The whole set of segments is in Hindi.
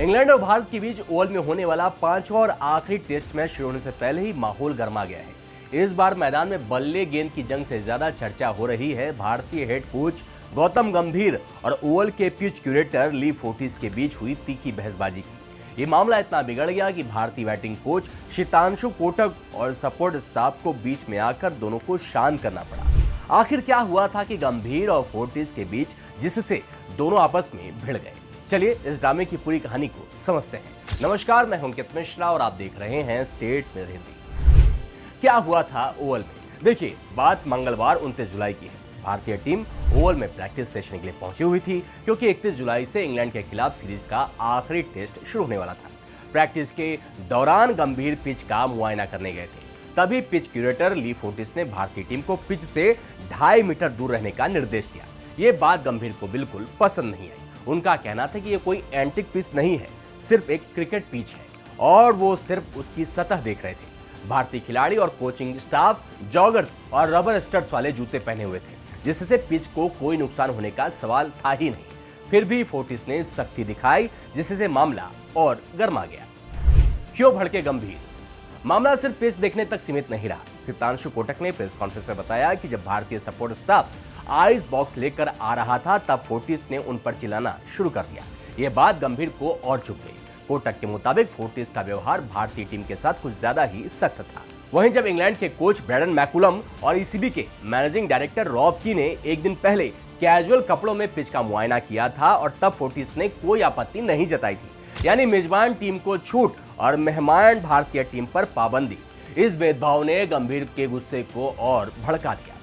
इंग्लैंड और भारत के बीच ओवल में होने वाला पांचवा और आखिरी टेस्ट मैच शुरू होने से पहले ही माहौल गर्मा गया है। इस बार मैदान में बल्ले गेंद की जंग से ज्यादा चर्चा हो रही है भारतीय हेड कोच गौतम गंभीर और ओवल के पिच क्यूरेटर ली फोर्टिस के बीच हुई तीखी बहसबाजी की। ये मामला इतना बिगड़ गया कि भारतीय बैटिंग कोच शीतांशु कोटक और सपोर्ट स्टाफ को बीच में आकर दोनों को शांत करना पड़ा। आखिर क्या हुआ था कि गंभीर और फोर्टिस के बीच जिससे दोनों आपस में भिड़ गए? चलिए इस ड्रामे की पूरी कहानी को समझते हैं। नमस्कार, मैं हूं अंकित मिश्रा और आप देख रहे हैं स्टेट में हिंदी। क्या हुआ था ओवल में? देखिए, बात मंगलवार 29 जुलाई की है। भारतीय टीम ओवल में प्रैक्टिस सेशन के लिए पहुंची हुई थी क्योंकि 31 जुलाई से इंग्लैंड के खिलाफ सीरीज का आखिरी टेस्ट शुरू होने वाला था। प्रैक्टिस के दौरान गंभीर पिच का मुआयना करने गए थे। तभी पिच क्यूरेटर ली फोर्टिस ने भारतीय टीम को पिच से 2.5 मीटर दूर रहने का निर्देश दिया। ये बात गंभीर को बिल्कुल पसंद नहीं आई। उनका कहना था कि ये कोई एंटिक पिच नहीं है, सिर्फ एक क्रिकेट पिच है और वो सिर्फ उसकी सतह देख रहे थे। भारतीय खिलाड़ी और कोचिंग स्टाफ जॉगर्स और रबर स्टड्स वाले जूते पहने हुए थे, जिससे पिच को कोई नुकसान होने का सवाल था ही नहीं। फिर भी फोर्टिस ने सख्ती दिखाई, जिससे मामला और गर्मा गया। क्यों भड़के गंभीर? मामला सिर्फ पिच देखने तक सीमित नहीं रहा। शीतांशु कोटक ने प्रेस कॉन्फ्रेंस में बताया कि जब भारतीय सपोर्ट स्टाफ आइस बॉक्स लेकर आ रहा था तब फोर्टिस ने उन पर चिल्लाना शुरू कर दिया। यह बात गंभीर को और चुभ गई। कोटक के मुताबिक फोर्टिस का व्यवहार भारतीय टीम के साथ कुछ ज्यादा ही सख्त था। वहीं जब इंग्लैंड के कोच ब्रैडन मैकुलम और ईसीबी के मैनेजिंग डायरेक्टर रॉब की ने एक दिन पहले कैजुअल कपड़ों में पिच का मुआयना किया था और तब फोर्टिस ने कोई आपत्ति नहीं जताई थी, यानी मेजबान टीम को छूट और मेहमान भारतीय टीम पर पाबंदी। इस भेदभाव ने गंभीर के गुस्से को और भड़का दिया।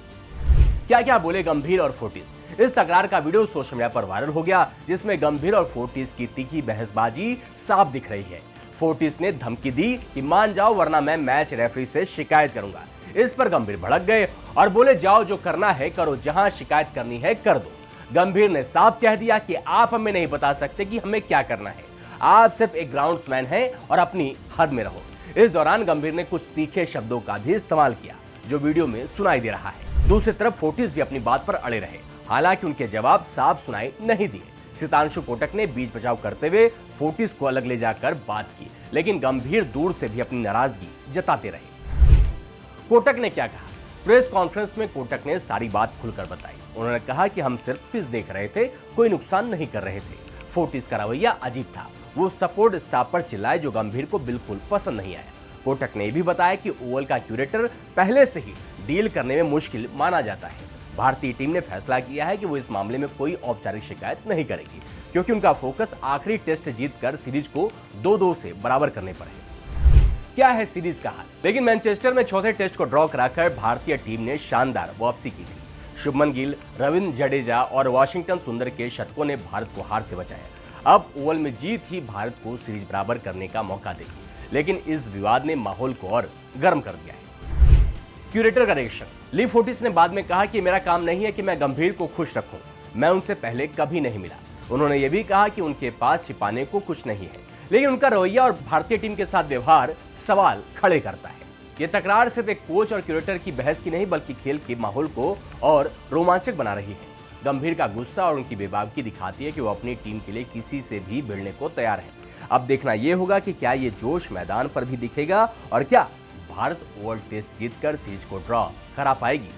क्या क्या बोले गंभीर और फोर्टिस? इस तकरार का वीडियो सोशल मीडिया पर वायरल हो गया, जिसमें गंभीर और फोर्टिस की तीखी बहसबाजी साफ दिख रही है। फोर्टिस ने धमकी दी कि मान जाओ वरना मैं मैच रेफरी से शिकायत करूंगा। इस पर गंभीर भड़क गए और बोले जाओ जो करना है करो, जहां शिकायत करनी है कर दो। गंभीर ने साफ कह दिया कि आप हमें नहीं बता सकते कि हमें क्या करना है, आप सिर्फ एक ग्राउंड्समैन हैं और अपनी हद में रहो। इस दौरान गंभीर ने कुछ तीखे शब्दों का भी इस्तेमाल किया, जो वीडियो में सुनाई दे रहा है। दूसरी तरफ फोर्टिस भी अपनी बात पर अड़े रहे, हालांकि उनके जवाब साफ सुनाई नहीं दिए। शीतांशु कोटक ने बीच बचाव करते हुए फोर्टिस को अलग ले जाकर बात की, लेकिन गंभीर दूर से भी अपनी नाराजगी जताते रहे। कोटक ने क्या कहा? प्रेस कॉन्फ्रेंस में कोटक ने सारी बात खुलकर बताई। उन्होंने कहा कि हम सिर्फ पिच देख रहे थे, कोई नुकसान नहीं कर रहे थे। फोर्टिस का रवैया अजीब था, वो सपोर्ट स्टाफ पर चिल्लाए, जो गंभीर को बिल्कुल पसंद नहीं आया। कोटक ने भी बताया कि ओवल का क्यूरेटर पहले से ही डील करने में मुश्किल माना जाता है। भारतीय टीम ने फैसला किया है कि वो इस मामले में कोई औपचारिक शिकायत नहीं करेगी, क्योंकि उनका फोकस आखिरी टेस्ट जीतकर सीरीज को 2-2 से बराबर करने पर है। क्या है सीरीज का हाल? लेकिन मैनचेस्टर में चौथे टेस्ट को ड्रॉ कराकर भारतीय टीम ने शानदार वापसी की थी। शुभमन गिल, रविंद्र जडेजा और वाशिंगटन सुंदर के शतकों ने भारत को हार से बचाया। अब ओवल में जीत ही भारत को सीरीज बराबर करने का मौका देगी, लेकिन इस विवाद ने माहौल को और गर्म कर दिया है। क्यूरेटर का रिएक्शन। ली फोर्टिस ने बाद में कहा कि मेरा काम नहीं है कि मैं गंभीर को खुश रखूं, मैं उनसे पहले कभी नहीं मिला। उन्होंने यह भी कहा कि उनके पास छिपाने को कुछ नहीं है, लेकिन उनका रवैया और भारतीय टीम के साथ व्यवहार सवाल खड़े करता है। यह तकरार सिर्फ एक कोच और क्यूरेटर की बहस की नहीं, बल्कि खेल के माहौल को और रोमांचक बना रही है। गंभीर का गुस्सा और उनकी बेबाकी दिखाती है कि वो अपनी टीम के लिए किसी से भी भिड़ने को तैयार है। अब देखना यह होगा कि क्या ये जोश मैदान पर भी दिखेगा और क्या भारत ओवल टेस्ट जीतकर सीरीज को ड्रॉ करा पाएगी।